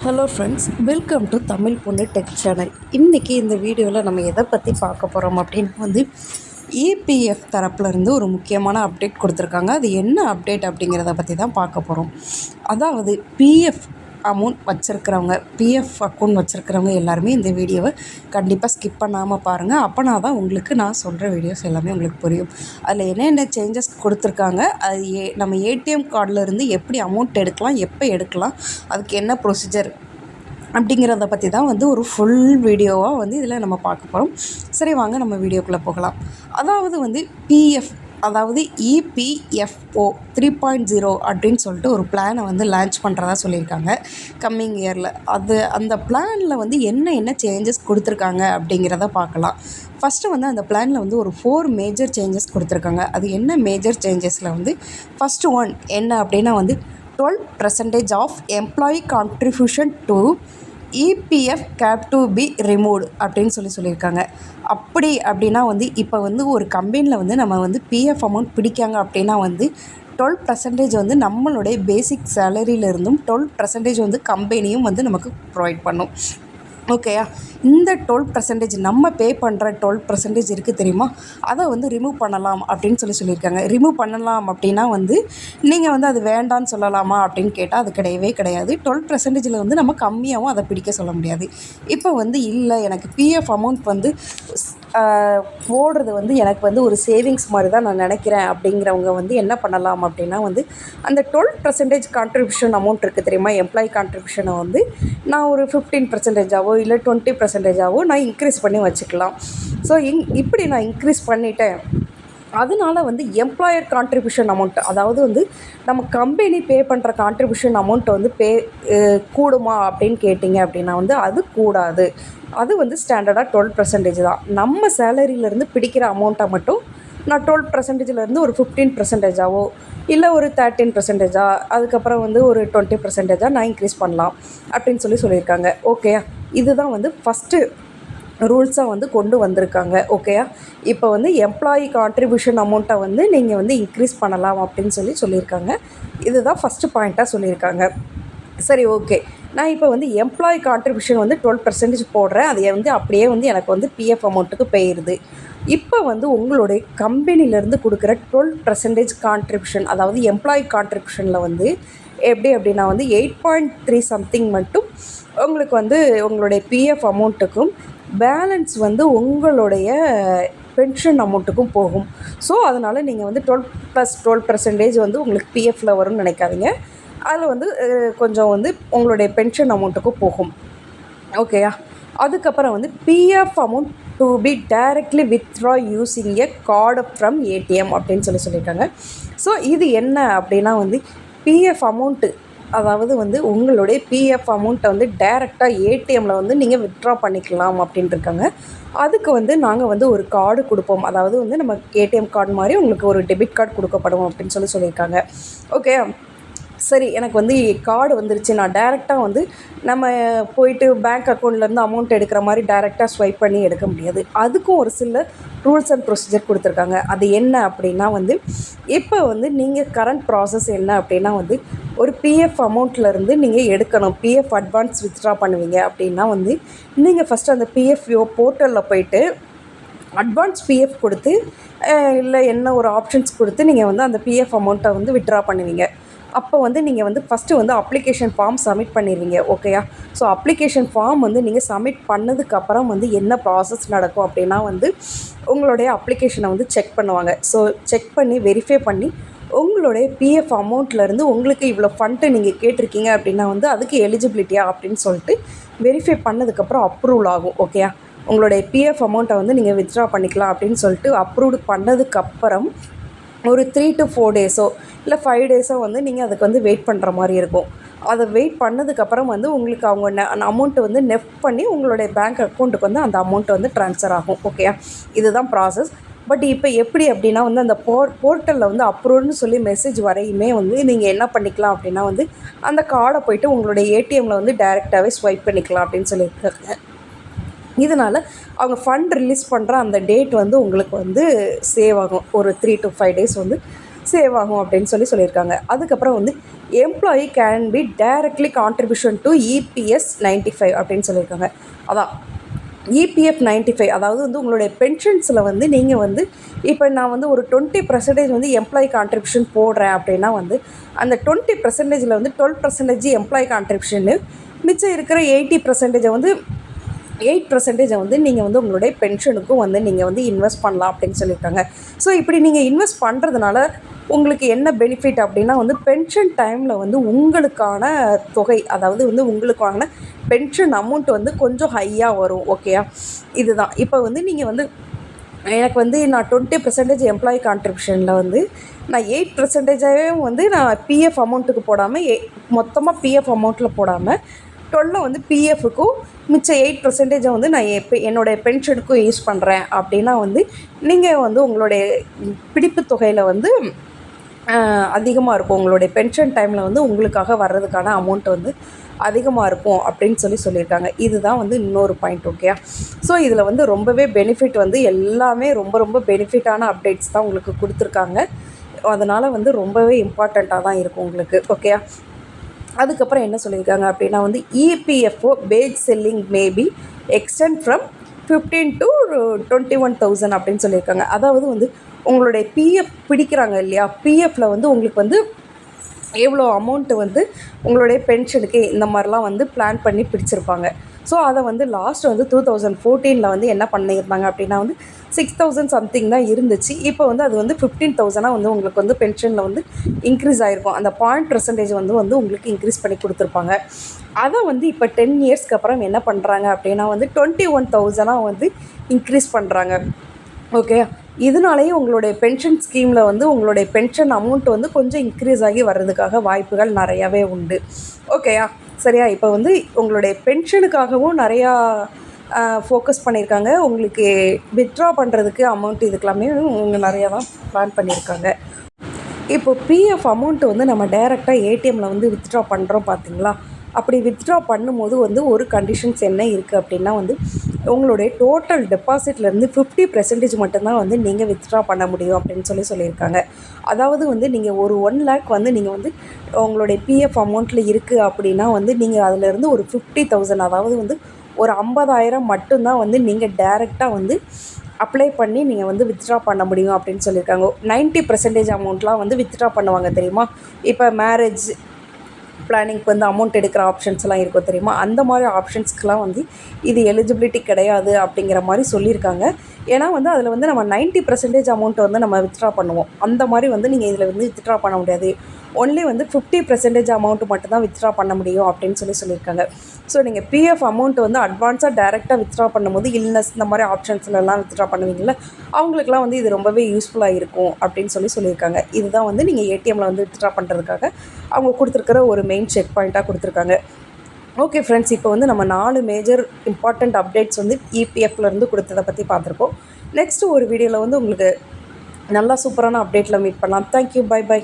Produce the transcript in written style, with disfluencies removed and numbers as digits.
Hello friends, welcome to Tamil பொண்ணு tech channel. இன்றைக்கி இந்த வீடியோவில் நம்ம எதை பற்றி பார்க்க போகிறோம் அப்படின்னு இபிஎஃப் தரப்புலேருந்து ஒரு முக்கியமான அப்டேட் கொடுத்துருக்காங்க. அது என்ன அப்டேட் அப்படிங்கிறத பற்றி தான் பார்க்க போகிறோம். அதாவது பிஎஃப் அமௌண்ட் வச்சுருக்கிறவங்க, பிஎஃப் அக்கௌண்ட் வச்சுருக்கிறவங்க எல்லாருமே இந்த வீடியோவை கண்டிப்பாக ஸ்கிப் பண்ணாமல் பாருங்கள். அப்போனா தான் உங்களுக்கு நான் சொல்கிற வீடியோஸ் எல்லாமே உங்களுக்கு புரியும். அதில் என்னென்ன சேஞ்சஸ் கொடுத்துருக்காங்க, அது நம்ம ஏடிஎம் கார்டில் எப்படி அமௌண்ட் எடுக்கலாம், எப்போ எடுக்கலாம், அதுக்கு என்ன ப்ரொசீஜர் அப்படிங்கிறத பற்றி தான் ஒரு ஃபுல் வீடியோவாக இதில் நம்ம பார்க்க போகிறோம். சரி, வாங்க நம்ம வீடியோக்குள்ளே போகலாம். அதாவது பிஎஃப், அதாவது இபிஎஃப்ஓ 3.0 அப்படின்னு சொல்லிட்டு ஒரு பிளானை லான்ச் பண்ணுறதா சொல்லியிருக்காங்க கம்மிங் இயரில். அந்த பிளானில் என்ன சேஞ்சஸ் கொடுத்துருக்காங்க அப்படிங்கிறத பார்க்கலாம். ஃபஸ்ட்டு அந்த பிளானில் ஒரு 4 மேஜர் சேஞ்சஸ் கொடுத்துருக்காங்க. அது என்ன மேஜர் சேஞ்சஸில் ஃபஸ்ட்டு ஒன் என்ன அப்படின்னா 12% of employee contribution to EPF cap to be removed அப்படின்னு சொல்லியிருக்காங்க. அப்படின்னா இப்போ ஒரு கம்பெனியில் நம்ம பிஎஃப் அமௌண்ட் பிடிக்காங்க அப்படின்னா 12% நம்மளுடைய பேசிக் சேலரியிலிருந்தும் 12% கம்பெனியும் நமக்கு ப்ரொவைட் பண்ணும். ஓகேயா? இந்த 12% நம்ம பே பண்ணுற 12% இருக்குது தெரியுமா, அதை ரிமூவ் பண்ணலாம் அப்படின்னு சொல்லியிருக்காங்க. ரிமூவ் பண்ணலாம் அப்படின்னா நீங்கள் அது வேண்டான்னு சொல்லலாமா அப்படின்னு கேட்டால் அது கிடையவே கிடையாது. 12%ல் நம்ம கம்மியாகவும் அதை பிடிக்க சொல்ல முடியாது. இப்போ இல்லை, எனக்கு பிஎஃப் அமௌண்ட் போடுறது எனக்கு ஒரு சேவிங்ஸ் மாதிரி தான் நான் நினைக்கிறேன் அப்படிங்கிறவங்க என்ன பண்ணலாம் அப்படின்னா அந்த 12% கான்ட்ரிபியூஷன் அமௌண்ட் இருக்குது தெரியுமா, எம்ப்ளாயி கான்ட்ரிபியூஷனை நான் ஒரு 15%ஆவோ இல்லை 20%ஆவோ நான் இன்க்ரீஸ் பண்ணி வச்சுக்கலாம். ஸோ இப்படி நான் இன்க்ரீஸ் பண்ணிட்டேன். அதனால் எம்ப்ளாயர் கான்ட்ரிபியூஷன் அமௌண்ட், அதாவது நம்ம கம்பெனி பே பண்ணுற கான்ட்ரிபியூஷன் அமௌண்ட்டை கூடுமா அப்படின்னு கேட்டிங்க அப்படின்னா அது கூடாது. அது ஸ்டாண்டர்டாக 12% தான். நம்ம சேலரியிலேருந்து பிடிக்கிற அமௌண்ட்டை மட்டும் நான் 12%லேருந்து ஒரு 15%ஆவோ இல்லை ஒரு 13%, அதுக்கப்புறம் ஒரு 20% நான் இன்க்ரீஸ் பண்ணலாம் அப்படின்னு சொல்லியிருக்காங்க. ஓகே, இதுதான் ஃபஸ்ட்டு ரூல்ஸாக கொண்டு வந்திருக்காங்க. ஓகேயா? இப்போ எம்ப்ளாயி கான்ட்ரிபியூஷன் அமௌண்ட்டை நீங்கள் இன்க்ரீஸ் பண்ணலாம் அப்படின்னு சொல்லியிருக்காங்க. இதுதான் ஃபஸ்ட்டு பாயிண்ட்டாக சொல்லியிருக்காங்க. சரி, ஓகே. நான் இப்போ எம்ப்ளாயி கான்ட்ரிபியூஷன் 12% போடுறேன். அது அப்படியே எனக்கு பிஎஃப் அமௌண்ட்டுக்கு போயிடுது. இப்போ உங்களுடைய கம்பெனிலேருந்து கொடுக்குற 12% கான்ட்ரிபியூஷன், அதாவது எம்ப்ளாயி கான்ட்ரிபியூஷனில் எப்படி அப்படின்னா 8.3 சம்திங் மட்டும் உங்களுக்கு உங்களுடைய பிஎஃப் அமௌண்ட்டுக்கும் பேலன்ஸ் உங்களுடைய பென்ஷன் அமௌண்ட்டுக்கும் போகும். ஸோ அதனால் நீங்கள் 12% உங்களுக்கு பிஎஃப்பில் வரும்னு நினைக்காதீங்க. அதில் கொஞ்சம் உங்களுடைய பென்ஷன் அமௌண்ட்டுக்கும் போகும். ஓகேயா? அதுக்கப்புறம் PF amount to be directly withdraw using a card from ATM அப்படின்னு சொல்லியிருக்காங்க. ஸோ இது என்ன அப்படின்னா பிஎஃப் அமௌண்ட்டு, அதாவது உங்களுடைய பிஎஃப் அமௌண்ட்டை டைரெக்டாக ஏடிஎம்மில் நீங்கள் வித்ட்ரா பண்ணிக்கலாம் அப்படின்ட்டு இருக்காங்க. அதுக்கு நாங்கள் ஒரு கார்டு கொடுப்போம். அதாவது நம்ம ஏடிஎம் கார்டு மாதிரி உங்களுக்கு ஒரு டெபிட் கார்டு கொடுக்கப்படும் அப்படின்னு சொல்லியிருக்காங்க. ஓகே, சரி. எனக்கு கார்டு வந்துருச்சு, நான் டைரெக்டாக நம்ம போயிட்டு பேங்க் அக்கௌண்ட்லேருந்து அமௌண்ட் எடுக்கிற மாதிரி டைரெக்டாக ஸ்வைப் பண்ணி எடுக்க முடியாது. அதுக்கும் ஒரு சில ரூல்ஸ் அண்ட் ப்ரொசீஜர் கொடுத்துருக்காங்க. அது என்ன அப்படின்னா இப்போ நீங்கள் கரண்ட் ப்ராசஸ் என்ன அப்படின்னா ஒரு பிஎஃப் அமௌண்ட்லேருந்து நீங்கள் எடுக்கணும். பிஎஃப் அட்வான்ஸ் வித்ட்ரா பண்ணுவீங்க அப்படின்னா நீங்கள் ஃபஸ்ட்டு அந்த பிஎஃப் போர்ட்டலில் போயிட்டு அட்வான்ஸ் பிஎஃப் கொடுத்து இல்லை என்ன ஒரு ஆப்ஷன்ஸ் கொடுத்து நீங்கள் அந்த பிஎஃப் அமௌண்ட்டை வித்ட்ரா பண்ணுவீங்க. அப்போ நீங்கள் ஃபஸ்ட்டு அப்ளிகேஷன் ஃபார்ம் சப்மிட் பண்ணிடுவீங்க. ஓகேயா? ஸோ அப்ளிகேஷன் ஃபார்ம் நீங்கள் சப்மிட் பண்ணதுக்கப்புறம் என்ன ப்ராசஸ் நடக்கும் அப்படின்னா உங்களுடைய அப்ளிகேஷனை செக் பண்ணுவாங்க. ஸோ செக் பண்ணி வெரிஃபை பண்ணி உங்களுடைய பிஎஃப் அமௌண்ட்லேருந்து உங்களுக்கு இவ்வளோ ஃபண்டு நீங்கள் கேட்டிருக்கீங்க அப்படின்னா அதுக்கு எலிஜிபிலிட்டியா அப்படின்னு சொல்லிட்டு வெரிஃபை பண்ணதுக்கப்புறம் அப்ரூவல் ஆகும். ஓகேயா? உங்களுடைய பிஎஃப் அமௌண்ட்டை நீங்கள் வித்ட்ரா பண்ணிக்கலாம் அப்படின்னு சொல்லிட்டு அப்ரூவ்டு பண்ணதுக்கப்புறம் ஒரு 3 to 4 டேஸோ இல்லை 5 டேஸோ நீங்கள் அதுக்கு வெயிட் பண்ணுற மாதிரி இருக்கும். அதை வெயிட் பண்ணதுக்கப்புறம் உங்களுக்கு அவங்க அமௌண்ட்டு நெஃப்ட் பண்ணி உங்களுடைய பேங்க் அக்கௌண்ட்டுக்கு அந்த அமௌண்ட்டு ட்ரான்ஸ்ஃபர் ஆகும். ஓகேயா? இதுதான் ப்ராசஸ். பட் இப்போ எப்படி அப்படின்னா அந்த போர்ட்டலில் அப்ரூவ்னு சொல்லி மெசேஜ் வரையுமே நீங்கள் என்ன பண்ணிக்கலாம் அப்படின்னா அந்த கார்டை போய்ட்டு உங்களுடைய ஏடிஎம்மில் டைரெக்டாகவே ஸ்வைப் பண்ணிக்கலாம் அப்படின்னு சொல்லியிருக்காங்க. இதனால் அவங்க ஃபண்ட் ரிலீஸ் பண்ணுற அந்த டேட் உங்களுக்கு சேவ் ஆகும். ஒரு 3 to 5 டேஸ் சேவ் ஆகும் அப்படின்னு சொல்லியிருக்காங்க. அதுக்கப்புறம் வந்து employee can be directly contribution to EPS 95 அப்படின்னு சொல்லியிருக்காங்க. அதான் இபிஎஃப் 95, அதாவது வந்து உங்களுடைய பென்ஷன்ஸில் வந்து நீங்கள் வந்து இப்போ நான் வந்து ஒரு 20% வந்து எம்ப்ளாயி கான்ட்ரிபியூஷன் போடுறேன் அப்படின்னா வந்து அந்த 20%ல் வந்து 12% எம்ப்ளாயி கான்ட்ரிபியூஷனு, மிச்சம் இருக்கிற 80% வந்து 8% வந்து நீங்கள் வந்து உங்களுடைய பென்ஷனுக்கும் வந்து நீங்கள் வந்து இன்வெஸ்ட் பண்ணலாம் அப்படின்னு சொல்லியிருக்காங்க. ஸோ இப்படி நீங்கள் இன்வெஸ்ட் பண்ணுறதுனால உங்களுக்கு என்ன பெனிஃபிட் அப்படின்னா வந்து பென்ஷன் டைமில் வந்து உங்களுக்கான தொகை, அதாவது வந்து உங்களுக்கான பென்ஷன் அமௌண்ட் வந்து கொஞ்சம் ஹையாக வரும். ஓகேயா, இதுதான். இப்போ வந்து நீங்கள் வந்து எனக்கு வந்து நான் 20% எம்ப்ளாயி கான்ட்ரிபியூஷனில் வந்து நான் 8%ஆகவே வந்து நான் பிஎஃப் அமௌண்ட்டுக்கு போடாமல் மொத்தமாக பிஎஃப் அமௌண்ட்டில் போடாமல் 12 வந்து பிஎஃப்க்கும் மிச்சம் 8% வந்து நான் என்னுடைய பென்ஷனுக்கும் யூஸ் பண்ணுறேன் அப்படின்னா வந்து நீங்கள் வந்து உங்களுடைய பிடிப்பு தொகையில் வந்து அதிகமாக இருக்கும். உங்களுடைய பென்ஷன் டைமில் வந்து உங்களுக்காக வர்றதுக்கான அமௌண்ட் வந்து அதிகமாக இருக்கும் அப்படின்னு சொல்லியிருக்காங்க. இதுதான் வந்து இன்னொரு பாயிண்ட். ஓகே, ஸோ இதில் வந்து ரொம்பவே பெனிஃபிட் வந்து எல்லாமே ரொம்ப ரொம்ப பெனிஃபிட்டான அப்டேட்ஸ் தான் உங்களுக்கு கொடுத்துருக்காங்க. அதனால் வந்து ரொம்பவே இம்பார்ட்டண்ட்டாக தான் இருக்கும் உங்களுக்கு. ஓகே, அதுக்கப்புறம் என்ன சொல்லியிருக்காங்க அப்படின்னா வந்து EPFO page selling maybe extend from 15 to 21,000 அப்படின்னு சொல்லியிருக்காங்க. அதாவது வந்து உங்களுடைய பிஎஃப் பிடிக்கிறாங்க இல்லையா, பிஎஃப்பில் வந்து உங்களுக்கு வந்து எவ்வளோ அமௌண்ட்டு வந்து உங்களுடைய பென்ஷனுக்கு இந்த மாதிரிலாம் வந்து பிளான் பண்ணி பிடிச்சிருப்பாங்க. ஸோ அதை வந்து லாஸ்ட் வந்து 2014 வந்து என்ன பண்ணியிருந்தாங்க அப்படின்னா வந்து 6,000 சம்திங் தான் இருந்துச்சு. இப்போ வந்து அது வந்து 15,000 வந்து உங்களுக்கு வந்து பென்ஷனில் வந்து இன்க்ரீஸ் ஆகிருக்கும். அந்த 0.% வந்து உங்களுக்கு இன்க்ரீஸ் பண்ணி கொடுத்துருப்பாங்க. அதை வந்து இப்போ 10 இயர்ஸ்க்கு அப்புறம் என்ன பண்ணுறாங்க அப்படின்னா வந்து 21,000 வந்து இன்க்ரீஸ் பண்ணுறாங்க. ஓகே, இதனாலேயே உங்களுடைய பென்ஷன் ஸ்கீமில் வந்து உங்களுடைய பென்ஷன் அமௌண்ட் வந்து கொஞ்சம் இன்க்ரீஸ் ஆகி வர்றதுக்காக வாய்ப்புகள் நிறையாவே உண்டு. ஓகேயா, சரியா. இப்போ வந்து உங்களுடைய பென்ஷனுக்காகவும் நிறையா ஃபோக்கஸ் பண்ணியிருக்காங்க. உங்களுக்கு வித்ட்ரா பண்ணுறதுக்கு அமௌண்ட் இதுக்கெல்லாமே அவங்க நிறையா தான் பிளான் பண்ணியிருக்காங்க. இப்போ பிஎஃப் அமௌண்ட்டு வந்து நம்ம டைரெக்டாக ஏடிஎம்மில் வந்து வித்ட்ரா பண்ணுறோம் பார்த்தீங்களா, அப்படி வித்ட்ரா பண்ணும்போது வந்து ஒரு கண்டிஷன்ஸ் என்ன இருக்குது அப்படின்னா வந்து உங்களுடைய டோட்டல் டெபாசிட்லேருந்து 50% மட்டும்தான் வந்து நீங்கள் வித்ட்ரா பண்ண முடியும் அப்படின்னு சொல்லியிருக்காங்க. அதாவது வந்து நீங்கள் ஒரு 1 lakh வந்து நீங்கள் வந்து உங்களுடைய பிஎஃப் அமௌண்ட்டில் இருக்குது அப்படின்னா வந்து நீங்கள் அதிலேருந்து ஒரு 50,000, அதாவது வந்து ஒரு 50,000 மட்டும்தான் வந்து நீங்கள் டைரெக்டாக வந்து அப்ளை பண்ணி நீங்கள் வந்து வித்ட்ரா பண்ண முடியும் அப்படின்னு சொல்லியிருக்காங்க. 90% அமௌண்ட்லாம் வந்து வித்ட்ரா பண்ணுவாங்க தெரியுமா. இப்போ மேரேஜ் பிளானிங்க்கு வந்து அமௌண்ட் எடுக்கிற ஆப்ஷன்ஸ்லாம் இருக்கும் தெரியுமா, அந்த மாதிரி ஆப்ஷன்ஸ்க்கெலாம் வந்து இது எலிஜிபிலிட்டி கிடையாது அப்படிங்கிற மாதிரி சொல்லியிருக்காங்க. ஏன்னா வந்து அதில் வந்து நம்ம 90% அமௌண்ட்டை வந்து நம்ம வித்ட்ரா பண்ணுவோம். அந்த மாதிரி வந்து நீங்கள் இதில் வந்து வித்ட்ரா பண்ண முடியாது. ஒன்லி வந்து 50% அமௌண்ட்டு மட்டும்தான் வித்ட்ரா பண்ண முடியும் அப்படின்னு சொல்லியிருக்காங்க. ஸோ நீங்கள் பிஎஃப் அமௌண்ட்டு வந்து அட்வான்ஸாக டைரெக்டாக வித்ட்ரா பண்ணும்போது இல்னஸ் இந்த மாதிரி ஆப்ஷன்ஸ்லலாம் வித்ட்ரா பண்ணுவீங்களா, அவங்களுக்குலாம் வந்து இது ரொம்பவே யூஸ்ஃபுல்லாக இருக்கும் அப்படின்னு சொல்லியிருக்காங்க. இதுதான் வந்து நீங்கள் ஏடிஎம்மில் வந்து வித்ட்ரா பண்ணுறதுக்காக அவங்க கொடுத்துருக்கிற ஒரு மெயின் செக் பாயிண்ட்டாக கொடுத்துருக்காங்க. ஓகே ஃப்ரெண்ட்ஸ், இப்போ வந்து நம்ம 4 மேஜர் இம்பார்ட்டண்ட் அப்டேட்ஸ் வந்து இபிஎஃப்லேருந்து கொடுத்ததை பற்றி பார்த்துருக்கோம். நெக்ஸ்ட்டு ஒரு வீடியோவில் வந்து உங்களுக்கு நல்லா சூப்பரான அப்டேட்டில் மீட் பண்ணலாம். Thank you, bye by.